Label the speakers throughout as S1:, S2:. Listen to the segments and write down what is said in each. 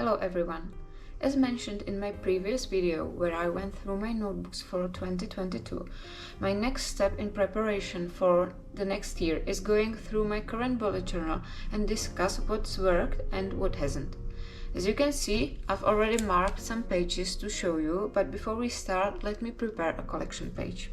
S1: Hello everyone! As mentioned in my previous video where I went through my notebooks for 2022, my next step in preparation for the next year is going through my current bullet journal and discuss what's worked and what hasn't. As you can see, I've already marked some pages to show you, but before we start, let me prepare a collection page.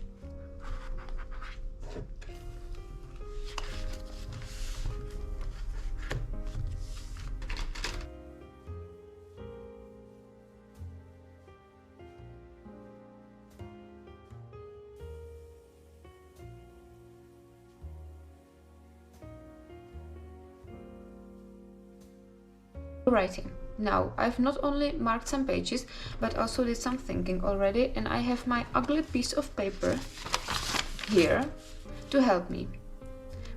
S1: Writing. Now, I've not only marked some pages, but also did some thinking already, and I have my ugly piece of paper here to help me.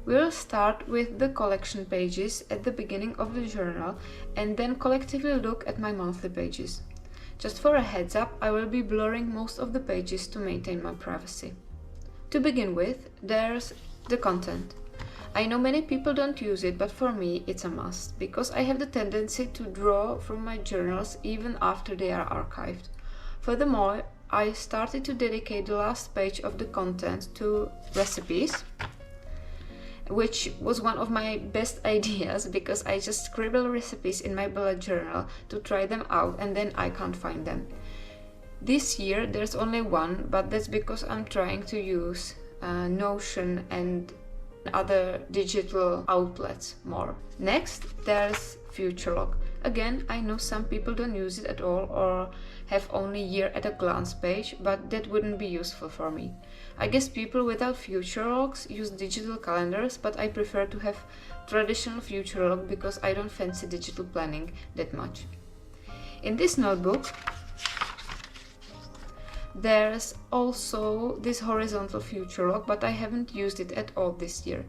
S1: We'll start with the collection pages at the beginning of the journal and then collectively look at my monthly pages. Just for a heads up, I will be blurring most of the pages to maintain my privacy. To begin with, there's the content. I know many people don't use it, but for me it's a must, because I have the tendency to draw from my journals even after they are archived. Furthermore, I started to dedicate the last page of the content to recipes, which was one of my best ideas because I just scribble recipes in my bullet journal to try them out and then I can't find them. This year there's only one, but that's because I'm trying to use Notion and other digital outlets more. Next, there's FutureLog. Again, I know some people don't use it at all or have only year at a glance page, but that wouldn't be useful for me. I guess people without FutureLogs use digital calendars, but I prefer to have traditional FutureLog because I don't fancy digital planning that much. In this notebook, there's also this horizontal FutureLog, but I haven't used it at all this year.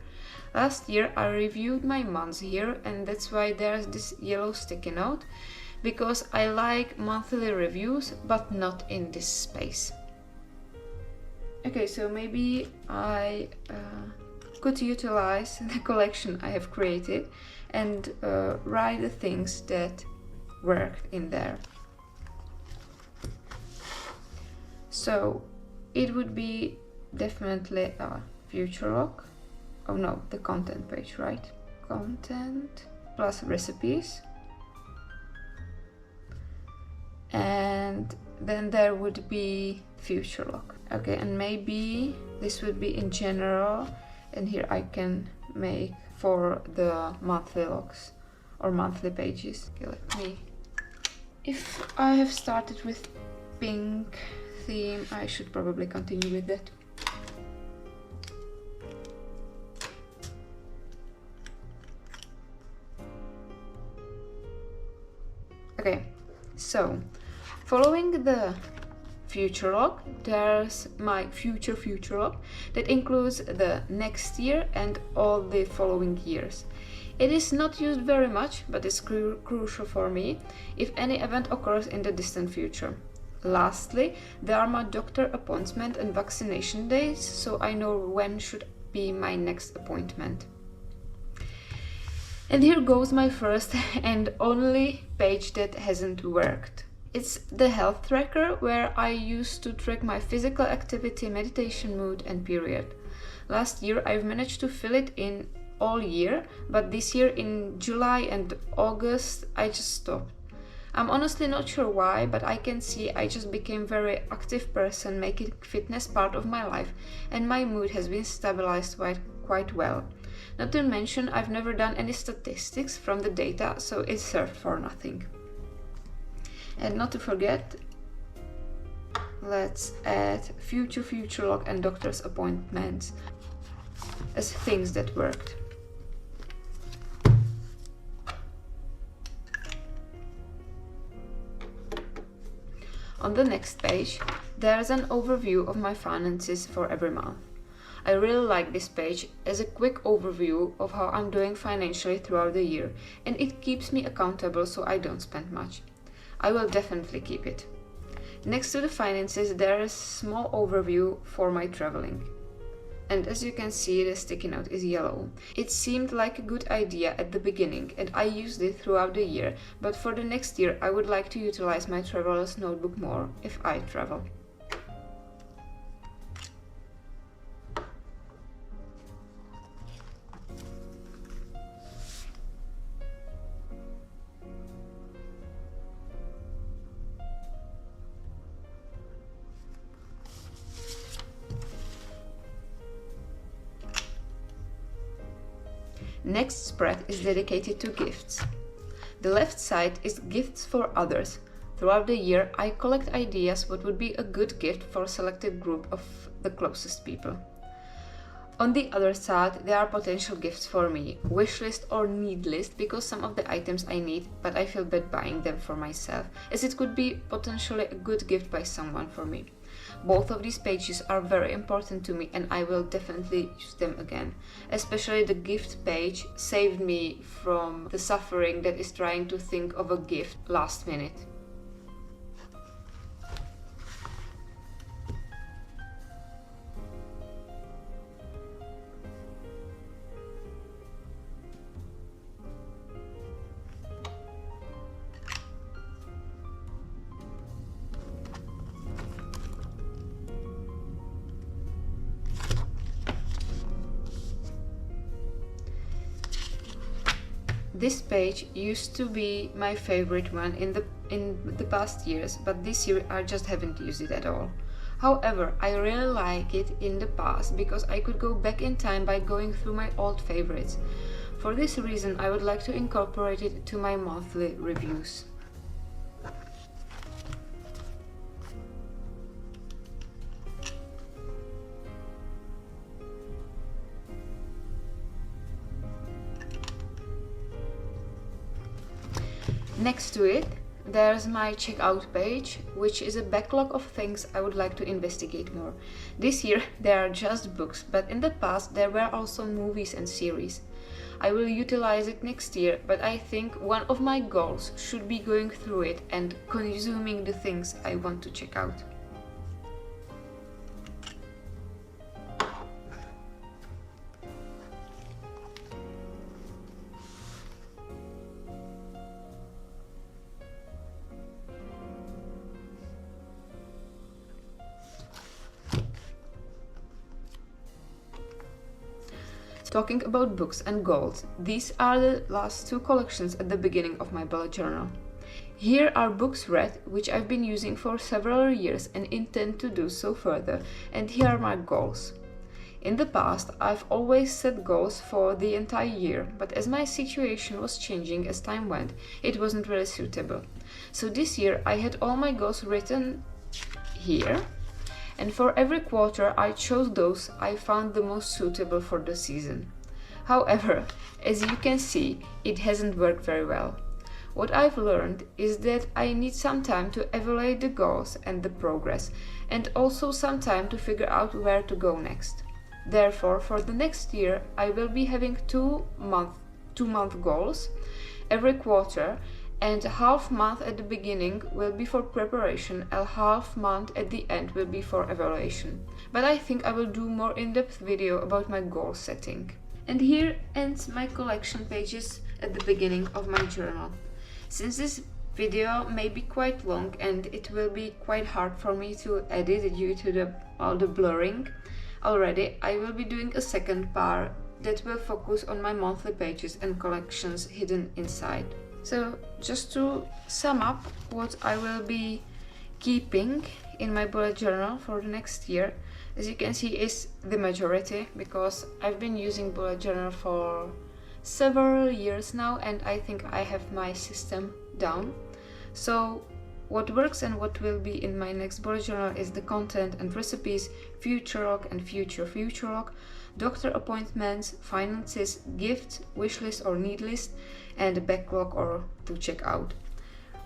S1: Last year I reviewed my months here, and that's why there's this yellow sticky note, because I like monthly reviews, but not in this space. Okay, so maybe I could utilize the collection I have created and write the things that worked in there. So it would be definitely a FutureLog. Oh no, the content page, right? Content plus recipes. And then there would be FutureLog. Okay, and maybe this would be in general, and here I can make for the monthly logs or monthly pages. Okay, let me. If I have started with pink theme, I should probably continue with that. Okay, so following the FutureLog, there's my FutureLog that includes the next year and all the following years. It is not used very much, but it's crucial for me if any event occurs in the distant future. Lastly, there are my doctor appointment and vaccination days, so I know when should be my next appointment. And here goes my first and only page that hasn't worked. It's the health tracker, where I used to track my physical activity, meditation, mood and period. Last year I've managed to fill it in all year, but this year in July and August I just stopped. I'm honestly not sure why, but I can see I just became a very active person, making fitness part of my life, and my mood has been stabilized quite well. Not to mention, I've never done any statistics from the data, so it served for nothing. And not to forget, let's add FutureLog and doctor's appointments as things that worked. On the next page, there's an overview of my finances for every month. I really like this page as a quick overview of how I'm doing financially throughout the year, and it keeps me accountable so I don't spend much. I will definitely keep it. Next to the finances, there is a small overview for my traveling. and as you can see, the sticky note is yellow. It seemed like a good idea at the beginning and I used it throughout the year, but for the next year I would like to utilize my traveler's notebook more if I travel. Next spread is dedicated to gifts. The left side is gifts for others. Throughout the year, I collect ideas what would be a good gift for a selected group of the closest people. On the other side, there are potential gifts for me, wish list or need list, because some of the items I need, but I feel bad buying them for myself, as it could be potentially a good gift by someone for me. Both of these pages are very important to me and I will definitely use them again. Especially the gift page saved me from the suffering that is trying to think of a gift last minute. This page used to be my favorite one in the past years, but this year I just haven't used it at all. However, I really like it in the past because I could go back in time by going through my old favorites. For this reason, I would like to incorporate it to my monthly reviews. Next to it, there's my checkout page, which is a backlog of things I would like to investigate more. This year there are just books, but in the past there were also movies and series. I will utilize it next year, but I think one of my goals should be going through it and consuming the things I want to check out. Talking about books and goals, these are the last two collections at the beginning of my bullet journal. Here are books read, which I've been using for several years and intend to do so further, and here are my goals. In the past, I've always set goals for the entire year, but as my situation was changing as time went, it wasn't really suitable. So this year I had all my goals written here, and for every quarter I chose those I found the most suitable for the season. However, as you can see, it hasn't worked very well. What I've learned is that I need some time to evaluate the goals and the progress, and also some time to figure out where to go next. Therefore, for the next year, I will be having two-month goals every quarter, and a half month at the beginning will be for preparation, a half month at the end will be for evaluation. But I think I will do more in-depth video about my goal setting. And here ends my collection pages at the beginning of my journal. Since this video may be quite long and it will be quite hard for me to edit due to all the blurring already, I will be doing a second part that will focus on my monthly pages and collections hidden inside. So just to sum up what I will be keeping in my bullet journal for the next year, as you can see, is the majority, because I've been using bullet journal for several years now and I think I have my system down. So what works and what will be in my next bullet journal is the content and recipes, future log and future log, doctor appointments, finances, gifts, wish list or need list, and a backlog or to check out.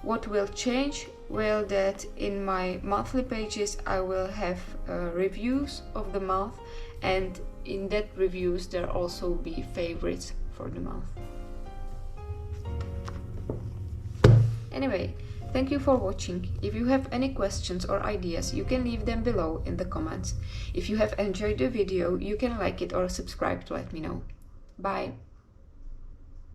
S1: What will change? Well, that in my monthly pages I will have reviews of the month, and in that reviews there also be favorites for the month. Anyway, Thank you for watching. If you have any questions or ideas, you can leave them below in the comments. If you have enjoyed the video, you can like it or subscribe to let me know. Bye!